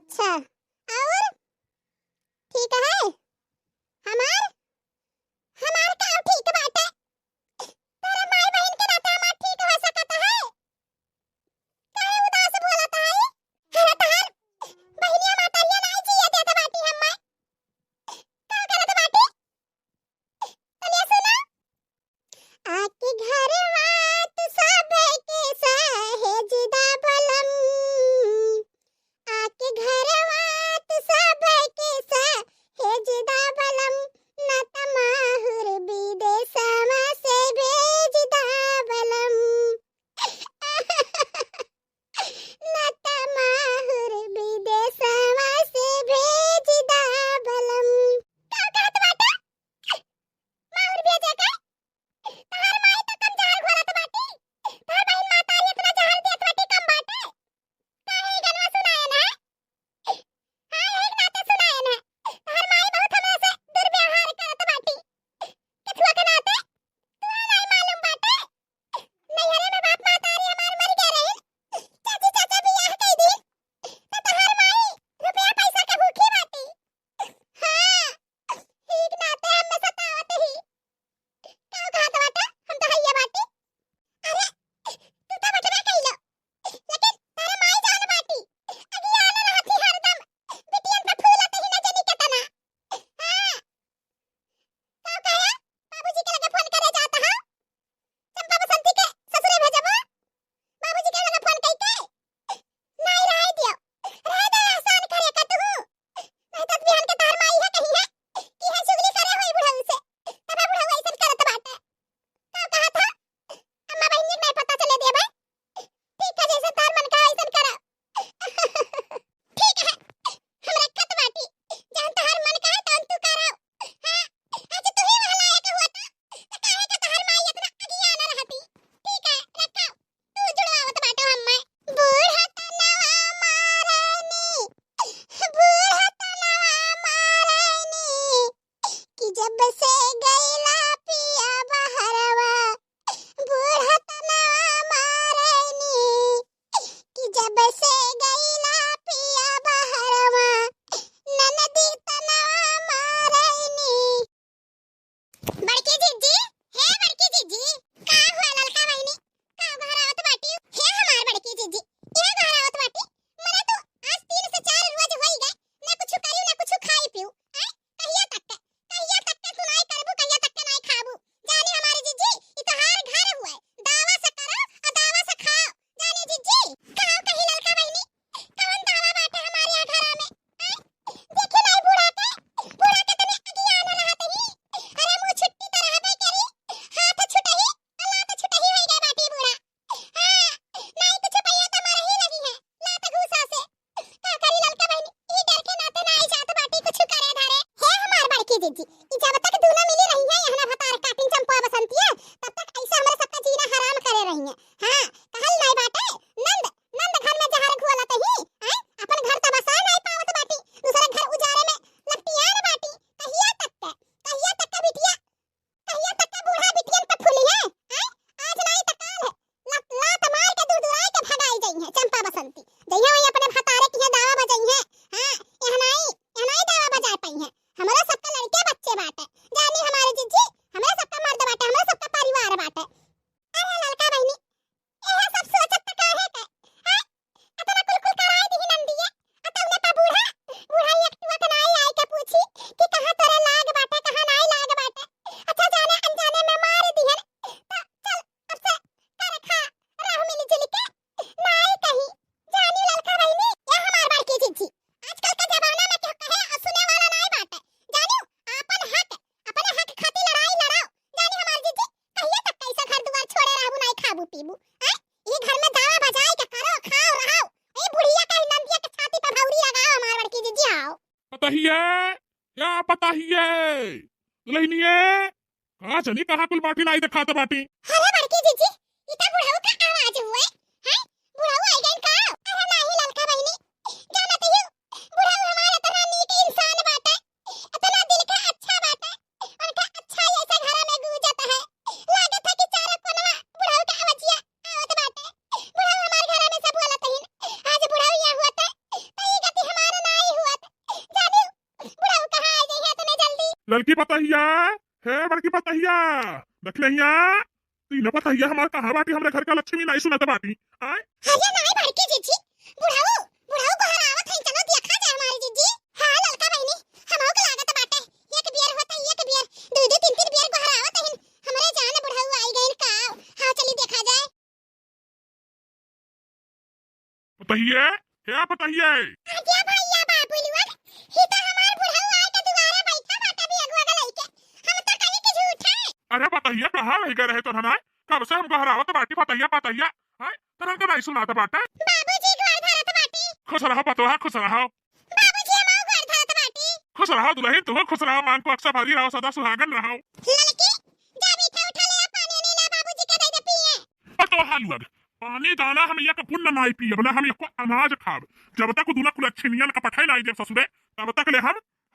अच्छा, और ठीक है। हमार हमार का ठीक बाटे। तेरे माई बहन के नाते हमार ठीक हो सकता है। काहे उदास बोलत है? अरे तहार बहनिया मातारिया नहीं जिया देत बाटी हम्मे। का करत बाटी? तलिया सुना। आके घरवा तू सबे के सहेजदा बलम। आके घरवा तू सबे के सहेजदा बलम। न त माहुर विदेशवा से भेजदा बलम। न त माहुर विदेशवा से भेजदा बलम। का कहत बाटा? माहुर भेजे का? तहार माई तो कम जहर घोलत बाटी। तहार बहन मातारी इतना जहर देत बाटी कम बाटे। काहे ई गनवा सुनाए ना? हां एक नाते सुनाए ना। तहार माई बहुत हमरा से दुर्व्यवहार करत बाटी। कछुआ के नाते तुम्हें नहीं मालूम बाटे। नैहरे में बाप मातारी हमार मर गए रहे। चाची चाचा बियाह कई दी। तो तहार माई रुपया पैसा के भूखी बाटी। हां एक नाते हमें सतावत ही। का कहत बाटा? हम तो हइया बाटी। अरे तू तो बटबे कइलो। लेकिन तारे माई जान बाटी। अगिया न रहती हरदम। बिटियन पे फूलत ही न जानी केतना। हां का कहे? बाबूजी के लगे फोन करे जात ह। चंपा बसंती के ससुरे भेजबो। बाबूजी के लगे फोन कई के। नहीं रह दियो। रह दे एहसान करे का तू। नहीं तो बिहान के तार माई है कही है कि है चुगली करे होई बुढ़ऊ से। तबे बुढ़ऊ ऐसन करत बाटे। का कहा था? अम्मा बहनी नहीं पता चले दे भाई। ठीक है जैसे तार मन का ऐसन करा। ठीक है। हमरा कत बाटी। जहन तहार मन का है तहन तू कराओ। हां आज तू ही वहलाए के हुआ था। तो काहे का तहार माई इतना अगिया न रहती। ठीक है रखाओ। तू जुड़वावत बाटो हम्मे। बूढ़ा तनवा मारनी। बूढ़ा तनवा मारनी। कि जब से गईला पिया बहरवा। बूढ़ा तनवा मारनी। कि जब से गईला पिया बहरवा। ननदी तनवा मारनी। बड़की जीजी, हे बड़की जीजी, का हुआ ललका बहिनी? का घरावत बाटी? हे हमार बड़की जीजी, ये घरावत बाटी? मने तो आज 3 से 4 रोज होई गए। ना कुछ करियो ना कुछ खाई पियो। हैं? कहिया तक के? कहिया तक के तू नहीं करबू, कहिया तक के नहीं खाबू? जानी हमारी जीजी, ई तोहार घर हुआ है। दावा से करो और दावा से खाओ। जानी जीजी, कहो कही ललका बहिनी? कौन दावा बाटे हमारे यहाँ घरा में? हैं? देखे नहीं बूढ़ा के? बूढ़ा के तने अगिया न रहत ही। अरे मुंह छुट्टी त रहबे करी। हाथ छुटही, लात छुटही होई गए बाटी बूढ़ा। हां नहीं कुछ पहिया त मारे ही लगी है। लात घूसा से। का करी ललका बहिनी? ई डर के नाते ना आई जात बाटी कुछ करे धरे। हे हमार बड़की जीजी, ई जब तक दूल्हा मिली रही है यहाँ भतार काटिन चंपा बसंतिया, तब तक ऐसा हमरा सबका जीना हराम करे रही है। हां कहल नहीं बाटे। नंद नंद घर में जहर घोलत ही। हैं? अपन घर त बसा नहीं पावत बाटी। दूसरे घर उजारे में लपटियार बाटी। कहिया तक के? कहिया तक के बिटिया? कहिया तक के बूढ़ा बिटियन पे फूली है? हैं? आज नहीं त काल है। लात मार के दुदुआई के भगाई जई है चंपा बसंती। जइया वही अपने भतारे की दावा बजई है। हां यहाँ नहीं दावा बजा पई है। हमरा सबका लड़के बच्चे बाटे। जानी हमारे जीजी, हमरा सबका मर्द बाटे, हमरा सबका परिवार बाटे। अरे ललका बहिनी, एहे सब सोचत त काहे के? हैं? इतना कुल कराई दी नंदिए। अतउने पा बूढ़ा एक टुआ के नाई आई के पूछी कि कहां तोरे लाग बाटे, कहां नाई लाग बाटे। अच्छा जाने अनजाने में मार दिहन। तो चल अब से कर खा रह मिली जुली के। नाई कहीं। जानी ललका बहिनी, ये हमार बड़की जीजी। आजकल के जमाना में क्या कहे और सुने वाला नहीं बाटे। जानियो अपने हक खातिर लड़ाई लड़ाओ। जानी हमार जीजी, कहिया तक कैसा घर दुआर छोड़े रहबू नहीं खाबू पीबू? हैं? ई घर में दावा बजाई के करो खाओ रहो। ए बुढ़िया कहीं नंदिया के छाती पे भौरी लगाओ हमार बड़की जीजी आओ। पता ही है क्या पता ही है दुल्हनिए कहाँ चली कहाँ कुल बाटी लाई दिखाते बाटी। अरे बड़की जीजी, ई त बुढ़ऊ का आवाज हुए। हैं? बुढ़ऊ आई गइन का? अरे नहीं ललका बहिनी, जानत ही बुढ़ऊ हमारे इतना नीक इंसान बाटे। इतना दिल का अच्छा बाटे। उनका अच्छा ऐसा घर में गूंजत है। लागत है कि चारों कोनवा बुढ़ऊ का आवाजिया आवत बाटे। बुढ़ऊ हमारे घर में सब बोलत ही। आज बुढ़ऊ यहाँ हुआ था तो ई गति हमारा लड़की पतहिया है, बड़की पतहिया देख लिया। तीनों पतहिया हमारे कहाँ बाटी, हमारे घर का लक्ष्मी नहीं सुनत बाटी। आय अरे नहीं बड़की जीजी, बुढ़ाऊ बुढ़ाऊ को हरावत है, चलो देखा जाए हमारी जीजी। हां लड़का बहनी हमहु के लागत बाटे, एक बियर होता है, एक बियर दो दो तीन तीन बियर को हरावत है हमरे जान बुढ़ाऊ आई गइल का। हां चली देखा जाए। पतहिया है, पतहिया आजा भैया बाबू लोग, ही तो हमार बुढ़ाऊ आए के दुआरे बैठा बाटा भी अगवा के लइके, हम तो कहीं के झूठ है। अरे पतहिया कहाँ रह गए रहे तो ना, कब से हमको हरावत बाटी पतहिया पतहिया। आय तरह का नहीं सुनाता बाटा। बाबूजी घर धरत बाटी, खुश रहो पतोहा, खुश रहो। बाबूजी हमहु घर धरत बाटी। खुश रहो दुल्हन, तुम खुश रहो, मांग को अक्सर भरी रहो, सदा सुहागन रहो। लड़की जा मीठा उठा ले, पानी नहीं ला बाबूजी के दे दे पिए। पतोहा लोग पानी दाना हम एक पुण्य नहीं पिए, बोले हम एक अनाज खाब। जब तक दूल्हा कुलच्छिनियन का पठाई नहीं दे ससुरे, तब तक ले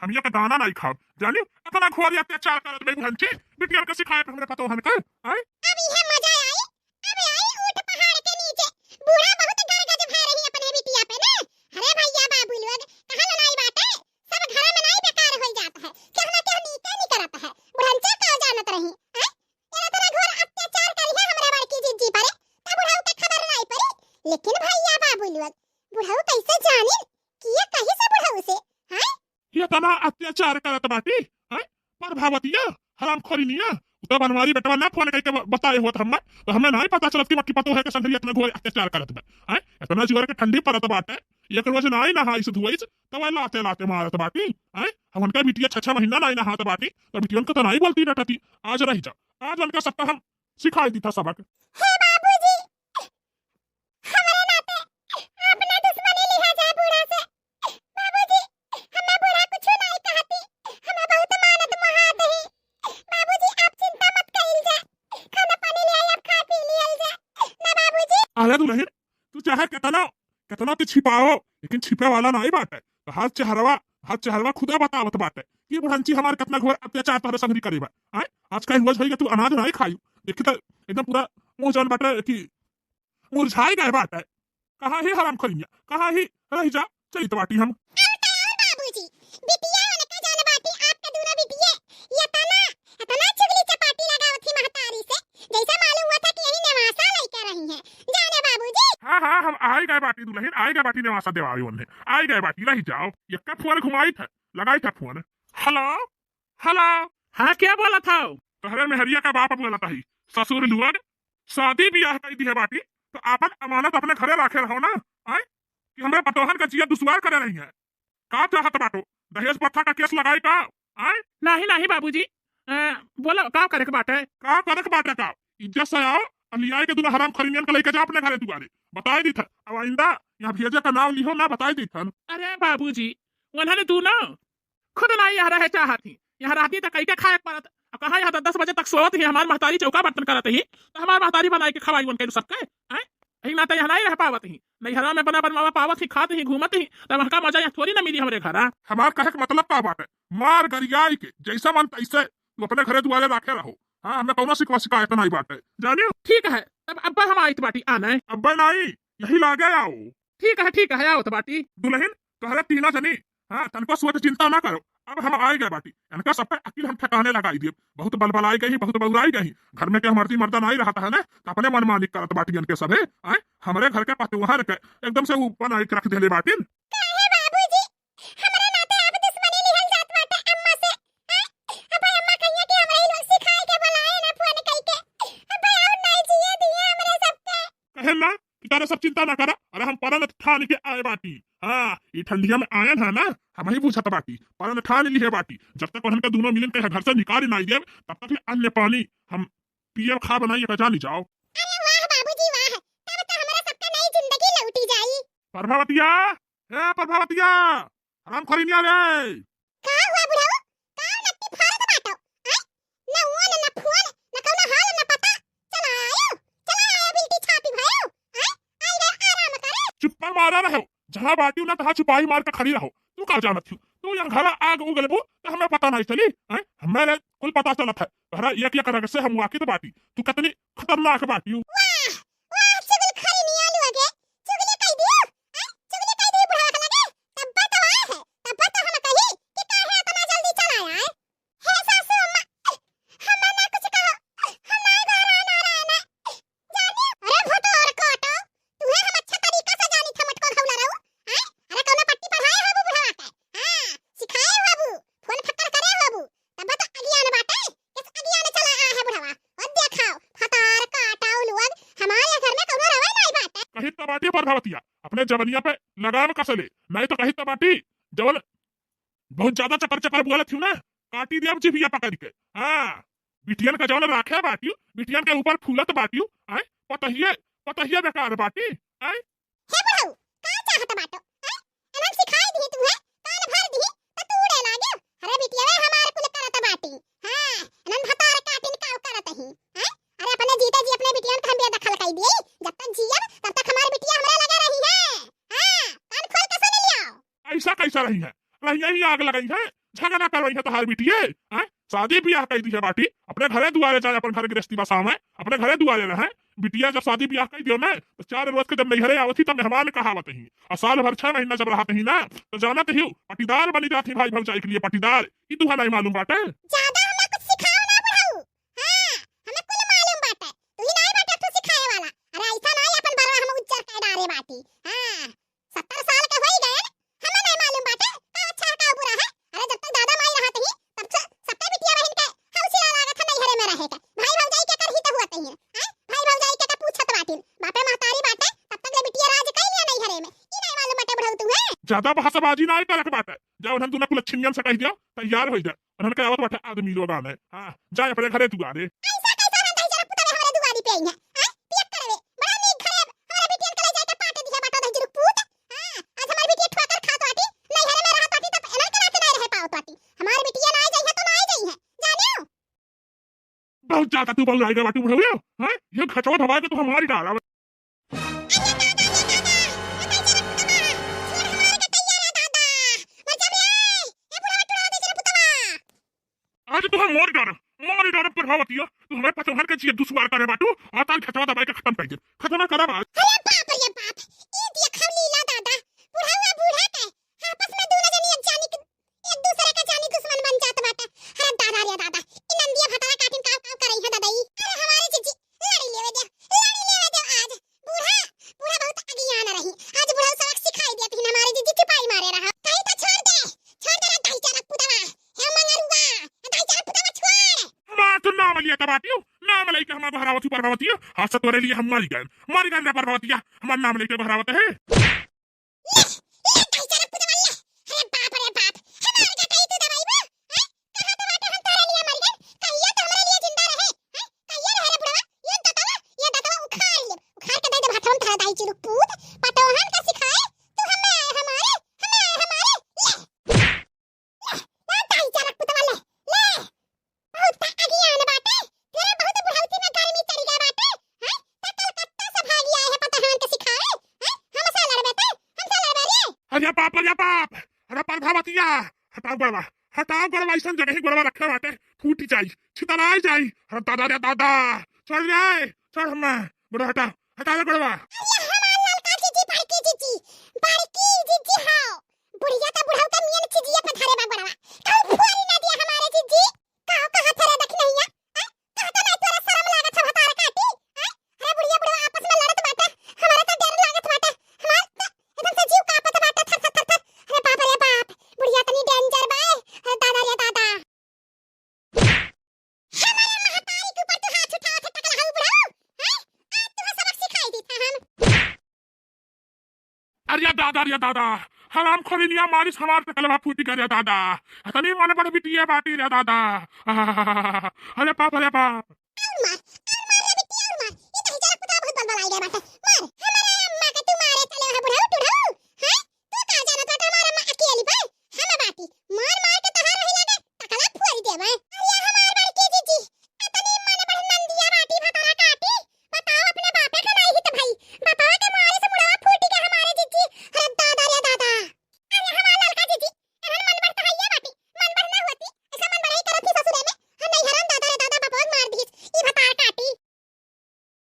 हम एक दाना नहीं खाब। जानी अपना घोर अत्याचार करत बे भंची बिटिया के सिखाए पे हमरे पतोहन के। आय अब यह मजा आई, अब आई ऊंट पहाड़ के नीचे, बूढ़ा बहुत गरगज भय रही अपने बिटिया पे ना। अरे भैया बाबू लोग कहां लड़ाई बाटे, सब घर में नहीं बेकार हो जाता है, क्या ना क्या नीते नहीं करता है, बुढ़ंचा का जानत रही हैं। तेरा तेरा घोर अत्याचार करी है हमरे बड़की जीजी पर, तब बुढ़ाऊ के खबर नहीं पड़ी। लेकिन भैया बाबू लोग बुढ़ाऊ कैसे जाने कि ये कहीं से बुढ़ाऊ से हैं। ये तना अत्याचार करत बाटी। आय पर भावतिया हराम खोरी निया तो बनवारी बेटवा ना फोन करके बताए होत हम, तो हमें नहीं पता चलत कि बक्की पतो है के संगरी इतना घोर अत्याचार करत बा। आय इतना जीवर के ठंडी परत बाटे, एक रोज नहीं नहा इस धुआइस तो लाते लाते मारत बाटी। आय हम उनका बिटिया 6 महीना नहीं नहात बाटी, तो बिटियन को तो नहीं बोलती डटती। आज रही जा, आज उनका सबका हम सिखाई दी था सबक। हे बाबूजी हमारे नाते अपना दुश्मनी लिहा जा बूढ़ा से। बाबूजी हमें बूढ़ा कुछ नहीं कहती, हमें बहुत मानत महात ही। बाबूजी आप चिंता मत कइल जा, खाना पानी ले आई, आप खा पी लियल जा ना बाबूजी। अरे दुल्हन तू चाहे कितना कितना तो छिपाओ, लेकिन छिपे वाला नहीं बाटे। तो हाथ चेहरवा खुदा बतावत बाटे कि बुढ़ंची हमार कितना घोर अत्याचार तोहरे संगरी करीबा। आय आज का हुआ है कि तू अनाज नहीं खायू, देखी तो एकदम पूरा मुंह जौन बाटे कि मुरझाई गए बाटे। कहाँ ही हराम खरिया, कहाँ ही रही जा, चली तो बाटी हम। बाबूजी बिटिया उनका जान बाटी, आपके दोनों बिटिया ये तना चुगली चपाटी लगावत थी महतारी से, जैसा मालूम हुआ था कि यही नवासा लेकर रही है। जाने बाबूजी। हाँ हाँ हम आई गए बाटी दुल्हन, आई गए बाटी नेवासा देवारी उन्हें, आई गए बाटी रही जाओ। ये का फोन घुमाई था, लगाई था फोन। हेलो हेलो, हाँ क्या बोला था? तोहरे मेहरिया का बाप बोला था ही ससुर लोग शादी ब्याह कर दी है बाटी, तो आपन अमानत अपने घरे रखे रहो ना। आय कि हमरे पतोहन का जिया दुश्वार करे रही है। का चाहत बाटो, दहेज प्रथा का केस लगाई का? आय नहीं नहीं बाबूजी, बोला का करे के बात है? का करक बाटे का? इज्जत से आओ, अलियाए के दुना हराम खरीनियन के लेके जा अपने घरे दुआरे। बताई दी था अब आइंदा यहाँ भेजे का नाम लिहो ना, बताई दी था। अरे बाबूजी उन्होंने तू ना खुद ना यहाँ रहे चाहती, यहाँ रहती तो कई के खाए पड़त। अब कहाँ यहाँ 10 बजे तक सोवत ही, हमारी महतारी चौका बर्तन करत ही, तो हमारी महतारी बनाई के खवाई उनके सबके। यही ना तो यहाँ नहीं रह पावत ही, नहीं हरा में बना बनवा पावत ही, खाते ही घूमत ही, तो वहाँ का मजा यहाँ थोड़ी ना मिली हमरे घर। हमार कहे के मतलब का बात है, मार गरियाई के जैसा मन तैसे तू अपने घरे दुआरे रखे रहो। हाँ हमें कौनो शिकायत नहीं बाटे, जानियो। ठीक है तब अब्बा हम आई बाटी आना है। अब्बा नहीं यही लागे आओ। ठीक है आओ तो बाटी। दुल्हन तोहरे तीना जनी, हाँ तनको सोच चिंता ना करो, अब हम आए गए बाटी। इनका सब पे अकील हम ठिकाने लगाई दिए, बहुत बलबलाई गई, बहुत बउराई गई। घर में के मर्दी मर्दा नहीं रहता है ना, तो अपने मन मानिक करत बाटी इनके सब है। आए हमरे घर के पतुहार के एकदम से ऊपर नहीं रख देले बाटी। काहे बाबूजी हमारे नाते आप दुश्मनी लिहल जात बाटे अम्मा से। अब अम्मा कहिया कि हमरा ही लोग सिखाए के बुलाए ना फोन कई के, अब और नहीं जिए दिए हमरे सबके। कहे ना कि तारे सब चिंता ना करा, अरे हम परन ठान के आए बाटी। हाँ ये ठंडिया में आयन है ना, हम ही पूछत बाटी, परन ठान ली है बाटी। जब तक उनके दोनों मिलन के घर से निकाल नहीं दिए, तब तक अन्न पानी हम पिए खा बनाइए जानी जाओ। अरे वाह बाबूजी वाह, तब तो हमरा सबका नई जिंदगी लौटी जाई। प्रभावतिया ए प्रभावतिया, हराम खरीनिया रे। का हुआ बुढ़ाऊ, का नट्टी फारत बाटो? ना ओन ना फोन ना कौनो हाल ना पता, चला आयो बिल्टी छापी भयो। आई गए आराम करे। चुप्पा मारा रहो, जहाँ बाटी ना तहाँ छुपाई मार कर खड़ी रहो। तू का जानत थी, तू यहाँ घर आग उगल बो तो हमें पता नहीं चली। हमें कुल पता चला था घर एक करग से हम वाकित बाटी, तू कितनी खतरनाक बाटी हूँ। वाह वाह चुगल खरीनिया लोगे, चुगली कई दियो, चुगली कई दियो बुढ़ा के लगे। तब तो आए है, तब तो हम कही कि काहे इतना जल्दी चला आए। हे बाटी पर भावतिया अपने जवनिया पे लगाम कसले नहीं तो कही तो बाटी जवल बहुत ज्यादा चक्कर चक्कर बोला थी ना काटी दिया जिभिया पकड़ के हाँ बिटियन का जवन राखे बाटी बिटियन के ऊपर फूलत बाटी आए पतहिए बेकार बाटी आए हे बुढ़ऊ का चाहत बाटो अनन सिखाई दी तू है कान भर दी त तू उड़े लागे अरे बिटिया वे हमार कुल करत बाटी हां अनन भतार काटिन का करत ही हैं अरे अपने जीते जी अपने बिटियन के हम भी दखल कई दिए जब तक जियब तब तक हमार बिटिया हमरे लगा रही है हां कान खोल के सुन लियो ऐसा कैसा रही है रही आग लगाई है झगड़ा कर रही है तोहार बिटिए हैं शादी ब्याह कही दी है बाटी अपने घरे दुआरे जाए अपन घर गृहस्थी बसा में अपने घरे दुआरे रहे बिटिया जब शादी ब्याह कही दियो ना तो 4 रोज के जब नैहरे आवती तब मेहमान कहावत ही और साल भर 6 महीना जब रहते ही ना तो जानत ही पटीदार बनी जाती भाई भौजाई के लिए पटीदार ई तुहा नहीं मालूम बाटे ज्यादा हमरा कुछ सिखाओ ना बुढ़ऊ हां हमें कुल मालूम बाटे तू ही नहीं बाटे तू सिखाए वाला अरे ऐसा नहीं अपन बरवा हम उज्जर के डारे बाटी हां 70 साल के होई गए हमें नहीं मालूम बाटे का अच्छा का बुरा है अरे जब तक दादा माई रहत ही तब से सबके बिटिया बहन के हौसला लागत है नैहरे में रहे के भाई भौजाई के कर ही तो हुआ ही है भाई भौजाई के पूछत बाटी बापे महतारी बाटे तब तक ले बिटिया राज कई लिया नैहरे में ई नहीं मालूम बाटे बुढ़ऊ तू है ज्यादा बहसबाजी ना करक बाटे जब हम तूने कुल छिनियन से कह दियो तैयार हो जा उन्होंने कहा बाटे आदमी लोग आने हां जाए अपने घरे दुआरे ऐसा कैसा रहता है जरा पुतवे हमारे दुआरी पे आई है हैं पियक करवे बड़ा नीक घरे हमारे बिटियन के ले जाके पाटे दिया बाटो दही जुरुक पूत हां आज हमारी बिटिया ठोकर खात बाटी नैहरे में रहत बाटी तब एना के नहीं रह पावत बाटी हमारी बिटिया ना जाई है तो ना जाई है जानियो बहुत ज्यादा तू बोल रही बाटी बुढ़ऊ हैं ये खचवा धवा के तू हमारी डाला आज तू हम मोर डर प्रभावती तू हमें पचहर के चाहिए दुश्वार करे बाटू आताल खचवा दबाई के खत्म कर दे खत्म ना करा बात अरे बाप ई देखा लीला दादा बुढ़ावा बूढ़ा के आपस में दोनों जनी एक दूसरे के जानी दुश्मन बन जात बाटे अरे दादा रे दादा इ नंदिया भटरा काटिन काव करई है दादाई अरे हमारे जीजी लड़ी लेवे दे आज बूढ़ा बहुत अज्ञान रही आज बुढ़ा सबक सिखाई दिया तीन हमारे जीजी टिपाई मारे रहा कहीं तो छोड़ दे रे दाई चारा पुतवा हे मंगरुआ दाई चारा पुतवा छोड़ मां तो नाम लिया तबाटियो नाम लेके हम भरावती प्रभावती हां से तोरे लिए हम मर गए रे प्रभावती हमारा नाम लेके भरावत है अरे बाप अरे प्रभावतिया हटाओ गड़वा ऐसा जगह ही गड़वा रखे बाटे फूटी जाई छितराई जाई अरे दादा रे दादा चढ़ जाए चढ़ हम बुढ़ा हटा गड़वा बुढ़िया का बुढ़ाऊ का मियन चिजिया पे धरे बा बड़वा कहू फुआरी ना दिया हमारे जीजी कहू कहां थरे देख नहीं है कहता नहीं तोरा शर्म लागत है भतार काटी अरे बुढ़िया बुढ़वा आपस में लड़त बाटे हमारा तो डर लागत बाटे हमार एकदम से जीव कांपत बाटे थर थर थर अरे बाप बुढ़िया तनी डेंजर बा अरे दादा रे दादा हमारे महतारी के ऊपर तू हाथ उठाओ टकला हऊ बुढ़ाऊ आज तू सबक सिखाई दी था हम अरे दादा हराम खोरी निया मारिस हमार पे कलवा फूटी करे दादा तनी माने बड़ बिटिया बाटी रे दादा अरे बाप मार रे बिटिया मार ये तो जरा पुता बहुत बलबलाई गए बाटे मार